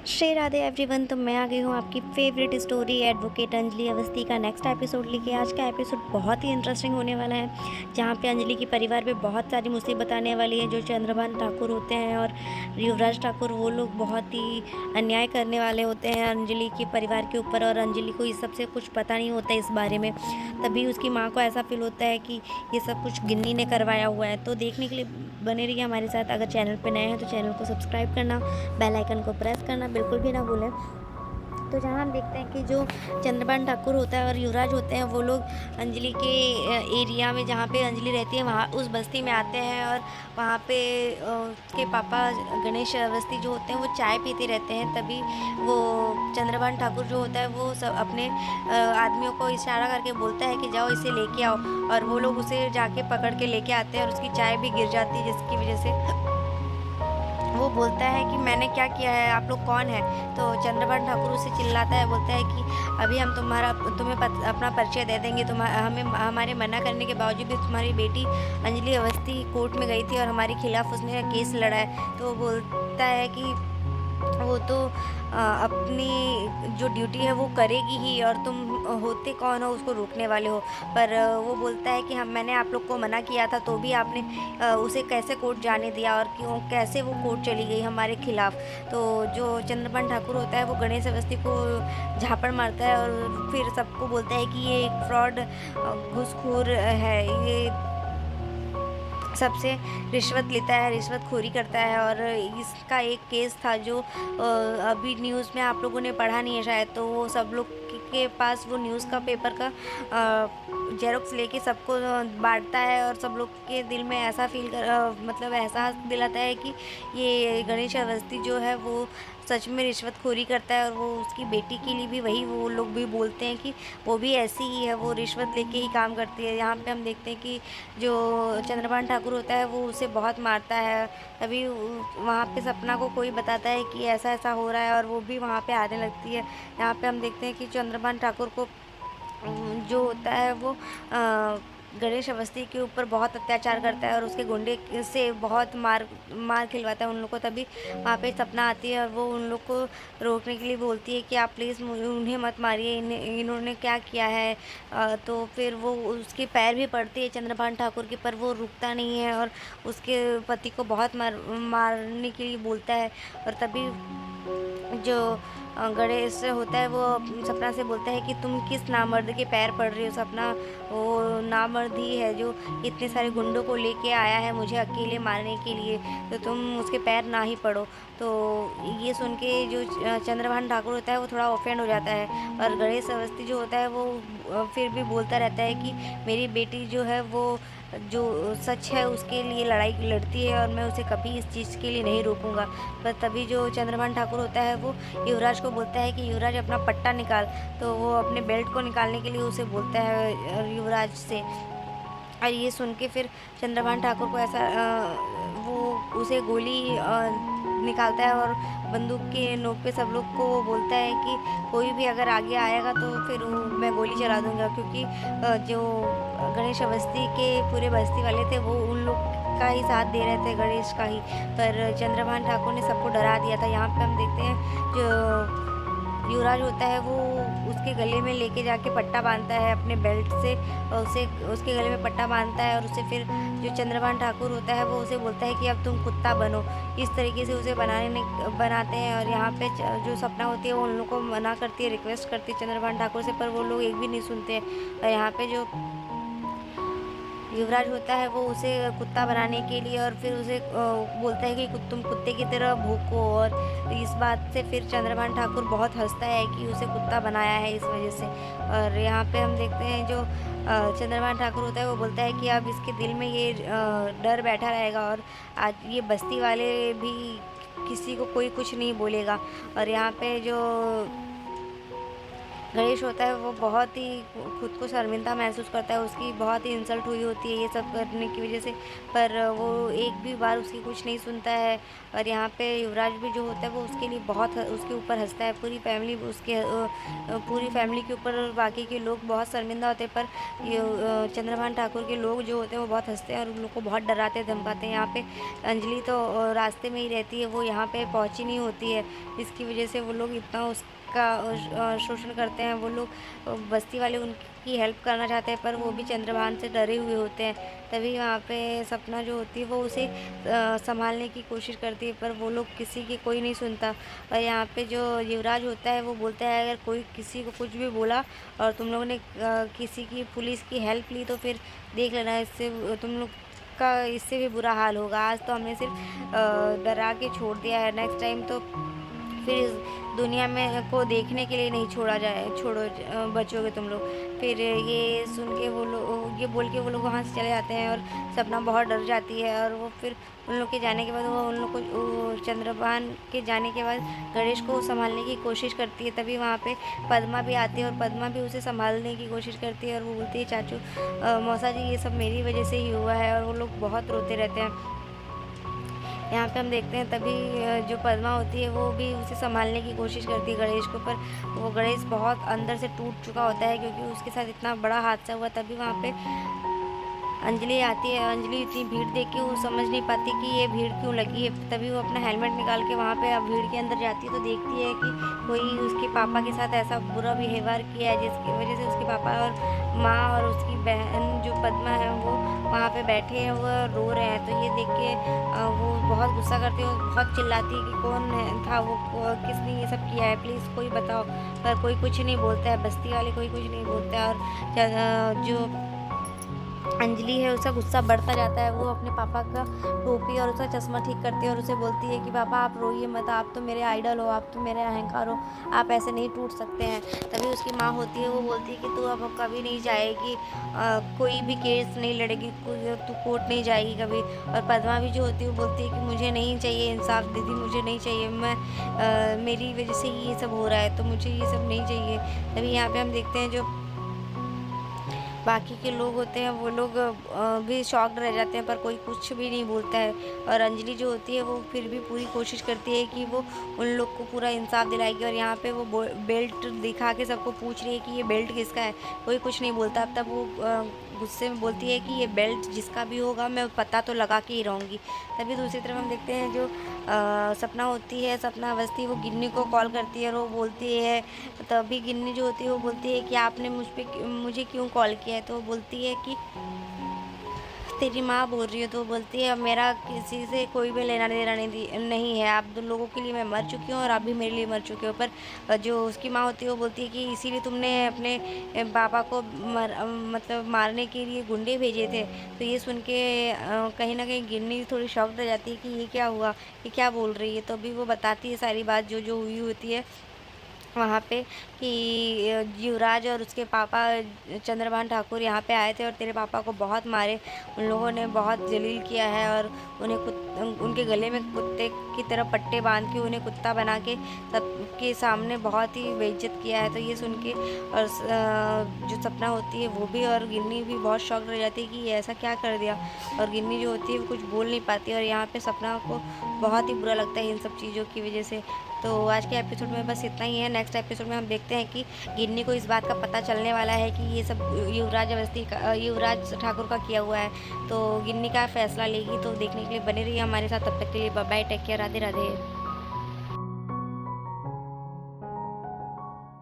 Shri Radhe everyone. तो मैं आ गई हूँ आपकी favourite story advocate Anjali Awasthi का नेक्स्ट एपिसोड लेके। आज का एपिसोड बहुत ही इंटरेस्टिंग होने वाला है, जहाँ पे अंजलि के परिवार पे बहुत सारी मुसीबत आने वाली है। जो चंद्रभान ठाकुर होते हैं और युवराज ठाकुर, वो लोग बहुत ही अन्याय करने वाले होते हैं अंजलि के परिवार के ऊपर, और अंजलि को इस सब से कुछ पता नहीं होता इस बारे में। तभी उसकी माँ को ऐसा फील होता है कि ये सब कुछ गिन्नी ने करवाया हुआ है। तो देखने के लिए बने रहिए हमारे साथ। अगर चैनल पे नए हैं तो चैनल को सब्सक्राइब करना, बेल आइकन को प्रेस करना बिल्कुल भी ना भूलें। तो जहाँ हम देखते हैं कि जो चंद्रभान ठाकुर होता है और युवराज होते हैं, वो लोग अंजलि के एरिया में, जहाँ पे अंजलि रहती है, वहाँ उस बस्ती में आते हैं। और वहाँ पे उसके पापा गणेश अवस्थी जो होते हैं वो चाय पीते रहते हैं। तभी वो चंद्रभान ठाकुर जो होता है वो सब अपने आदमियों को इशारा करके बोलता है कि जाओ इसे लेके आओ। और वो लोग उसे जाके पकड़ के लेके आते हैं और उसकी चाय भी गिर जाती है, जिसकी वजह से वो बोलता है कि मैंने क्या किया है, आप लोग कौन है। तो चंद्रभान ठाकुर उसे चिल्लाता है, बोलता है कि अभी हम तुम्हें अपना परिचय दे देंगे। हमें हमारे मना करने के बावजूद भी तुम्हारी बेटी अंजलि अवस्थी कोर्ट में गई थी और हमारे खिलाफ उसने केस लड़ा है। तो वो बोलता है कि वो तो अपनी जो ड्यूटी है वो करेगी ही, और तुम होते कौन हो उसको रोकने वाले हो। पर वो बोलता है कि मैंने आप लोग को मना किया था, तो भी आपने उसे कैसे कोर्ट जाने दिया, और क्यों कैसे वो कोर्ट चली गई हमारे खिलाफ। तो जो चंद्रभान ठाकुर होता है वो गणेश अवस्थी को झापड़ मारता है और फिर सबको बोलता है कि ये एक फ्रॉड घूसखोर है, ये सबसे रिश्वत लेता है, रिश्वतखोरी करता है। और इसका एक केस था जो अभी न्यूज़ में आप लोगों ने पढ़ा नहीं है शायद, तो वो सब लोग के पास वो न्यूज़ का पेपर का जेरोक्स लेके सबको बांटता है, और सब लोग के दिल में ऐसा मतलब एहसास दिलाता है कि ये गणेश अवस्थी जो है वो सच में रिश्वतखोरी करता है। और वो उसकी बेटी के लिए भी वही वो लोग भी बोलते हैं कि वो भी ऐसी ही है, वो रिश्वत लेके ही काम करती है। यहाँ पे हम देखते हैं कि जो चंद्रभान ठाकुर होता है वो उसे बहुत मारता है। तभी वहाँ पे सपना को कोई बताता है कि ऐसा ऐसा हो रहा है, और वो भी वहाँ पे आने लगती है। यहाँ पे हम देखते हैं कि चंद्रभान ठाकुर को जो होता है वो गणेश अवस्थी के ऊपर बहुत अत्याचार करता है और उसके गुंडे से बहुत मार खिलवाता है उन लोग को। तभी वहाँ पे सपना आती है और वो उन लोग को रोकने के लिए बोलती है कि आप प्लीज़ उन्हें मत मारिए, इन्होंने क्या किया है। तो फिर वो उसके पैर भी पड़ती है चंद्रभान ठाकुर के, पर वो रुकता नहीं है और उसके पति को बहुत मारने के लिए बोलता है। और तभी जो गणेश होता है वो सपना से बोलता है कि तुम किस नामर्द के पैर पड़ रही हो। सपना वो नामर्द ही है जो इतने सारे गुंडों को लेके आया है मुझे अकेले मारने के लिए, तो तुम उसके पैर ना ही पड़ो। तो ये सुन के जो चंद्रभान ठाकुर होता है वो थोड़ा ऑफेंड हो जाता है, और गणेश अवस्थी जो होता है वो फिर भी बोलता रहता है कि मेरी बेटी जो है वो जो सच है उसके लिए लड़ाई लड़ती है, और मैं उसे कभी इस चीज़ के लिए नहीं रोकूंगा। पर तभी जो चंद्रभान ठाकुर होता है वो युवराज को बोलता है कि युवराज अपना पट्टा निकाल। तो वो अपने बेल्ट को निकालने के लिए उसे बोलता है युवराज से। और ये सुन के फिर चंद्रभान ठाकुर को ऐसा वो उसे गोली निकालता है, और बंदूक के नोक पे सब लोग को वो बोलता है कि कोई भी अगर आगे आएगा तो फिर मैं गोली चला दूंगा। क्योंकि जो गणेश अवस्थी के पूरे बस्ती वाले थे वो उन लोग का ही साथ दे रहे थे, गणेश का ही। पर चंद्रभान ठाकुर ने सबको डरा दिया था। यहाँ पे हम देखते हैं जो युवराज होता है वो उसके गले में लेके जाके पट्टा बांधता है अपने बेल्ट से, और उसे उसके गले में पट्टा बांधता है। और उसे फिर जो चंद्रभान ठाकुर होता है वो उसे बोलता है कि अब तुम कुत्ता बनो। इस तरीके से उसे बनाते हैं। और यहाँ पे जो सपना होती है वो उन लोग को मना करती है, रिक्वेस्ट करती है चंद्रभान ठाकुर से, पर वो लोग एक भी नहीं सुनते। और यहाँ पे जो युवराज होता है वो उसे कुत्ता बनाने के लिए, और फिर उसे बोलता है कि तुम कुत्ते की तरह भूको। और इस बात से फिर चंद्रभान ठाकुर बहुत हंसता है कि उसे कुत्ता बनाया है इस वजह से। और यहाँ पे हम देखते हैं जो चंद्रभान ठाकुर होता है वो बोलता है कि अब इसके दिल में ये डर बैठा रहेगा, और आज ये बस्ती वाले भी किसी को कोई कुछ नहीं बोलेगा। और यहाँ पे जो गणेश होता है वो बहुत ही खुद को शर्मिंदा महसूस करता है, उसकी बहुत ही इंसल्ट हुई होती है ये सब करने की वजह से, पर वो एक भी बार उसकी कुछ नहीं सुनता है। और यहाँ पे युवराज भी जो होता है वो उसके लिए बहुत उसके ऊपर हंसता है, पूरी फैमिली उसके पूरी फैमिली के ऊपर और बाकी के लोग बहुत शर्मिंदा होते हैं, पर ये चंद्रभान ठाकुर के लोग जो होते हैं वो बहुत हंसते हैं और उन लोग को बहुत डराते धमकाते हैं। यहाँ पे अंजलि तो रास्ते में ही रहती है, वो यहाँ पे पहुँची नहीं होती है, इसकी वजह से वो लोग इतना का शोषण करते हैं। वो लोग बस्ती वाले उनकी हेल्प करना चाहते हैं, पर वो भी चंद्रभान से डरे हुए होते हैं। तभी वहाँ पे सपना जो होती है वो उसे संभालने की कोशिश करती है, पर वो लोग किसी की कोई नहीं सुनता। और यहाँ पे जो युवराज होता है वो बोलता है अगर कोई किसी को कुछ भी बोला और तुम लोगों ने किसी की पुलिस की हेल्प ली तो फिर देख लेना, इससे तुम लोग का इससे भी बुरा हाल होगा। आज तो हमने सिर्फ डरा के छोड़ दिया है, नेक्स्ट टाइम तो फिर इस दुनिया में को देखने के लिए नहीं छोड़ो बचोगे तुम लोग। फिर ये सुन के वो लोग ये बोल के वो लोग वहाँ से चले जाते हैं और सपना बहुत डर जाती है। और वो फिर उन लोग के जाने के बाद वो उन लोग को चंद्रभान के जाने के बाद गणेश को संभालने की कोशिश करती है। तभी वहाँ पे पद्मा भी आती है और पद्मा भी उसे संभालने की कोशिश करती है और वो बोलती है चाचू मौसा जी ये सब मेरी वजह से ही हुआ है, और वो लोग बहुत रोते रहते हैं। यहाँ पे हम देखते हैं तभी जो पद्मा होती है वो भी उसे संभालने की कोशिश करती है गणेश को, पर वो गणेश बहुत अंदर से टूट चुका होता है क्योंकि उसके साथ इतना बड़ा हादसा हुआ। तभी वहाँ पे अंजलि आती है। अंजलि इतनी भीड़ देख के वो समझ नहीं पाती कि ये भीड़ क्यों लगी है। तभी वो अपना हेलमेट निकाल के वहाँ पे भीड़ के अंदर जाती है तो देखती है कि कोई उसके पापा के साथ ऐसा बुरा बिहेवियर किया है जिसकी वजह से उसके पापा और माँ और उसकी बहन जो पद्मा है वो वहाँ पे बैठे हैं, वो रो रहे हैं। तो ये देख के वो बहुत गुस्सा करती है और बहुत चिल्लाती है कि कौन था वो, किसने ये सब किया है, प्लीज़ कोई बताओ। पर कोई कुछ नहीं बोलता है, बस्ती वाले कोई कुछ नहीं बोलता है। और जो अंजलि है उसका गुस्सा बढ़ता जाता है। वो अपने पापा का टोपी और उसका चश्मा ठीक करती है और उसे बोलती है कि पापा आप रोइए मत, आप तो मेरे आइडल हो, आप तो मेरे अहंकार हो, आप ऐसे नहीं टूट सकते हैं। तभी उसकी माँ होती है वो बोलती है कि तू अब कभी नहीं जाएगी, कोई भी केस नहीं लड़ेगी, तू कोर्ट नहीं जाएगी कभी। और पद्मा भी जो होती है वो बोलती है कि मुझे नहीं चाहिए इंसाफ दीदी, मुझे नहीं चाहिए, मैं मेरी वजह से ही ये सब हो रहा है तो मुझे ये सब नहीं चाहिए। तभी यहाँ पे हम देखते हैं जो बाकी के लोग होते हैं वो लोग भी शॉक्ड रह जाते हैं, पर कोई कुछ भी नहीं बोलता है। और अंजलि जो होती है वो फिर भी पूरी कोशिश करती है कि वो उन लोग को पूरा इंसाफ दिलाएगी। और यहाँ पे वो बेल्ट दिखा के सबको पूछ रही है कि ये बेल्ट किसका है, कोई कुछ नहीं बोलता। तब वो गुस्से में बोलती है कि ये बेल्ट जिसका भी होगा मैं पता तो लगा के ही रहूँगी। तभी दूसरी तरफ हम देखते हैं जो सपना होती है, सपना अवस्थी, वो गिन्नी को कॉल करती है और वो बोलती है, तभी गिन्नी जो होती है वो बोलती है कि आपने मुझे क्यों कॉल किया है। तो वो बोलती है कि तेरी माँ बोल रही है। तो वो बोलती है अब मेरा किसी से कोई भी लेना देना नहीं है, आप दो लोगों के लिए मैं मर चुकी हूँ और आप भी मेरे लिए मर चुके हो। पर जो उसकी माँ होती है वो बोलती है कि इसीलिए तुमने अपने पापा को मतलब मारने के लिए गुंडे भेजे थे। तो ये सुन के कहीं ना कहीं गिन्नी थोड़ी शॉक्ड रह जाती है कि ये क्या हुआ, ये क्या बोल रही है। तो अभी वो बताती है सारी बात जो जो हुई होती है वहाँ पे कि युवराज और उसके पापा चंद्रभान ठाकुर यहाँ पे आए थे और तेरे पापा को बहुत मारे, उन लोगों ने बहुत जलील किया है और उनके गले में कुत्ते की तरह पट्टे बांध के उन्हें कुत्ता बना के सबके सामने बहुत ही बेइज्जत किया है। तो ये सुन के और जो सपना होती है वो भी और गिन्नी भी बहुत शॉक्ड रह जाती है कि ये ऐसा क्या कर दिया। और गिन्नी जो होती है वो कुछ बोल नहीं पाती और यहाँ पे सपना को बहुत ही बुरा लगता है इन सब चीज़ों की वजह से। तो आज के एपिसोड में बस इतना ही है। नेक्स्ट एपिसोड में हम देखते हैं कि गिन्नी को इस बात का पता चलने वाला है कि ये सब युवराज ठाकुर का किया हुआ है, तो गिन्नी का फैसला लेगी। तो देखने के लिए बने रहिए हमारे साथ, तब तक के लिए bye bye, take care, Radhe Radhe.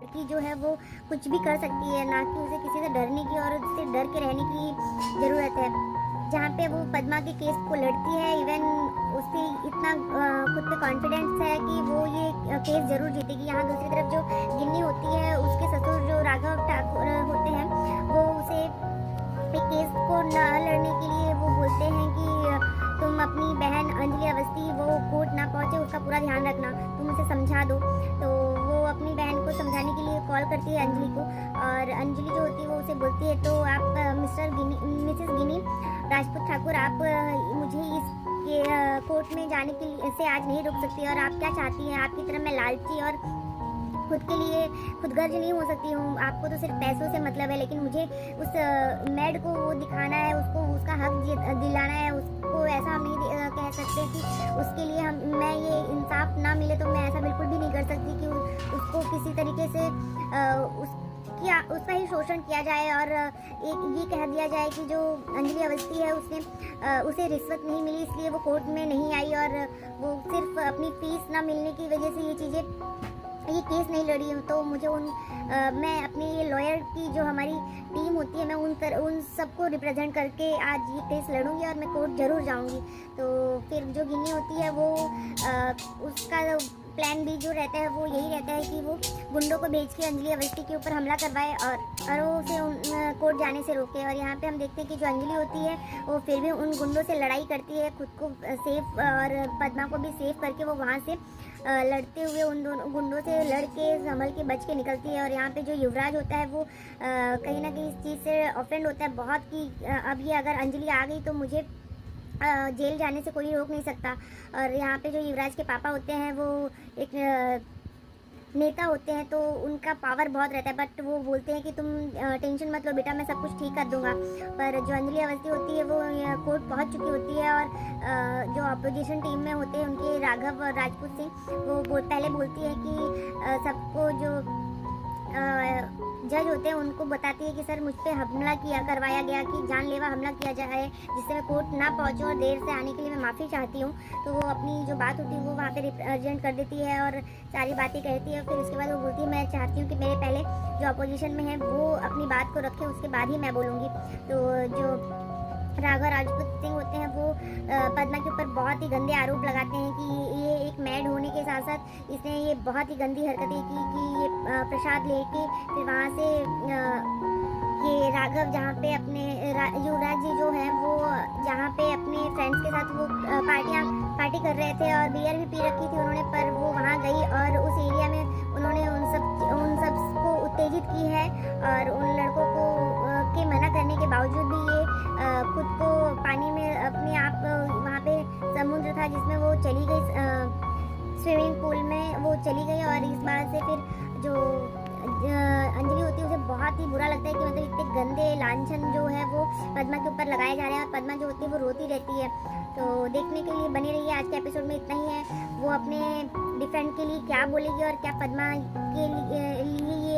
लड़की जो है वो कुछ भी कर सकती है, ना कि उसे किसी से डरने की और उससे डर के रहने की ज़रूरत है। जहाँ पे वो पद्मा के केस को लड़ती है, इवन उसकी इतना खुद पे कॉन्फिडेंस है कि वो ये केस ज़रूर जीतेगी। यहाँ दूसरी तरफ जो गिन्नी होती है, उसके ससुर जो राघव ठाकुर होते हैं, वो उसे एक केस को न लड़ने के लिए वो बोलते हैं कि तुम अपनी बहन अंजलि अवस्थी वो कोर्ट ना पहुँचे उसका पूरा ध्यान रखना, तुम उसे समझा दो। तो वो अपनी बहन को समझाने के लिए कॉल करती है अंजलि को, और अंजलि जो होती है वो उसे बोलती है तो आप मिसेस गिनी राजपूत ठाकुर, आप मुझे इस कोर्ट में जाने के लिए से आज नहीं रोक सकती। और आप क्या चाहती हैं? आपकी तरह मैं लालची और खुद के लिए खुदगर्ज नहीं हो सकती हूँ। आपको तो सिर्फ पैसों से मतलब है, लेकिन मुझे उस मैड को वो दिखाना है, उसको उसका हक दिलाना है। उसको ऐसा हम नहीं कह सकते कि उसके लिए मैं ये इंसाफ ना मिले, तो मैं ऐसा बिल्कुल भी नहीं कर सकती कि उसको किसी तरीके से उसका ही शोषण किया जाए और एक ये कह दिया जाए कि जो अंजलि अवस्थी है उसे रिश्वत नहीं मिली, इसलिए वो कोर्ट में नहीं आई और वो सिर्फ अपनी फीस ना मिलने की वजह से ये केस नहीं लड़ी हूँ। तो मुझे मैं अपनी ये लॉयर की जो हमारी टीम होती है, मैं उन सबको रिप्रेजेंट करके आज ये केस लड़ूंगी और मैं कोर्ट ज़रूर जाऊंगी। तो फिर जो गिन्नी होती है वो उसका प्लान भी जो रहता है वो यही रहता है कि वो गुंडों को भेज के अंजलि अवस्थी के ऊपर हमला करवाए और वो उसे कोर्ट जाने से रोके। और यहाँ पे हम देखते हैं कि जो अंजलि होती है वो फिर भी उन गुंडों से लड़ाई करती है, खुद को सेफ और पद्मा को भी सेफ करके वो वहाँ से लड़ते हुए उन दोनों गुंडों से लड़ के संभल के बच के निकलती है। और यहाँ पे जो युवराज होता है वो कहीं ना कहीं इस चीज़ से ऑफेंड होता है बहुत कि अब ये अगर अंजलि आ गई तो मुझे जेल जाने से कोई रोक नहीं सकता। और यहाँ पे जो युवराज के पापा होते हैं वो एक नेता होते हैं, तो उनका पावर बहुत रहता है, बट वो बोलते हैं कि तुम टेंशन मत लो बेटा, मैं सब कुछ ठीक कर दूंगा। पर जो अंजलि अवस्थी होती है वो कोर्ट पहुंच चुकी होती है और जो अपोजिशन टीम में होते हैं उनके राघव और राजपूत सिंह वो पहले बोलती है कि सबको जो जज होते हैं उनको बताती है कि सर मुझ पर हमला करवाया गया, कि जानलेवा हमला किया जाए, जिससे मैं कोर्ट ना पहुंचूं और देर से आने के लिए मैं माफ़ी चाहती हूँ। तो वो अपनी जो बात होती है वो वहाँ पे रिप्रेजेंट कर देती है और सारी बातें कहती है। फिर उसके बाद वो बोलती है मैं चाहती हूँ कि मेरे पहले जो अपोजिशन में है वो अपनी बात को रखें, उसके बाद ही मैं बोलूँगी। तो जो राघव राजपूत सिंह होते हैं वो पद्मा के ऊपर बहुत ही गंदे आरोप लगाते हैं कि ये एक मैड होने के साथ साथ इसने ये बहुत ही गंदी हरकतें की कि ये प्रसाद लेके फिर वहाँ से ये राघव जहाँ पे अपने युवराज जी जो हैं वो जहाँ पे अपने फ्रेंड्स के साथ वो पार्टी कर रहे थे और बियर भी पी रखी थी उन्होंने, पर वो वहाँ गई और उस एरिया में उन्होंने उन सब को उत्तेजित की है और उन लड़कों को के मना करने के बावजूद भी ये खुद को पानी में अपने आप वहाँ पे समुद्र था जिसमें वो चली गई, स्विमिंग पूल में वो चली गई। और इस बात से फिर जो अंजलि होती है उसे बहुत ही बुरा लगता है कि मतलब इतने गंदे लांछन जो है वो पद्मा के ऊपर लगाए जा रहे हैं और पद्मा जो होती है वो रोती रहती है। तो देखने के लिए बने रहिए, आज के एपिसोड में इतना ही है। वो अपने डिफेंड के लिए क्या बोलेगी और क्या पद्मा के लिए ये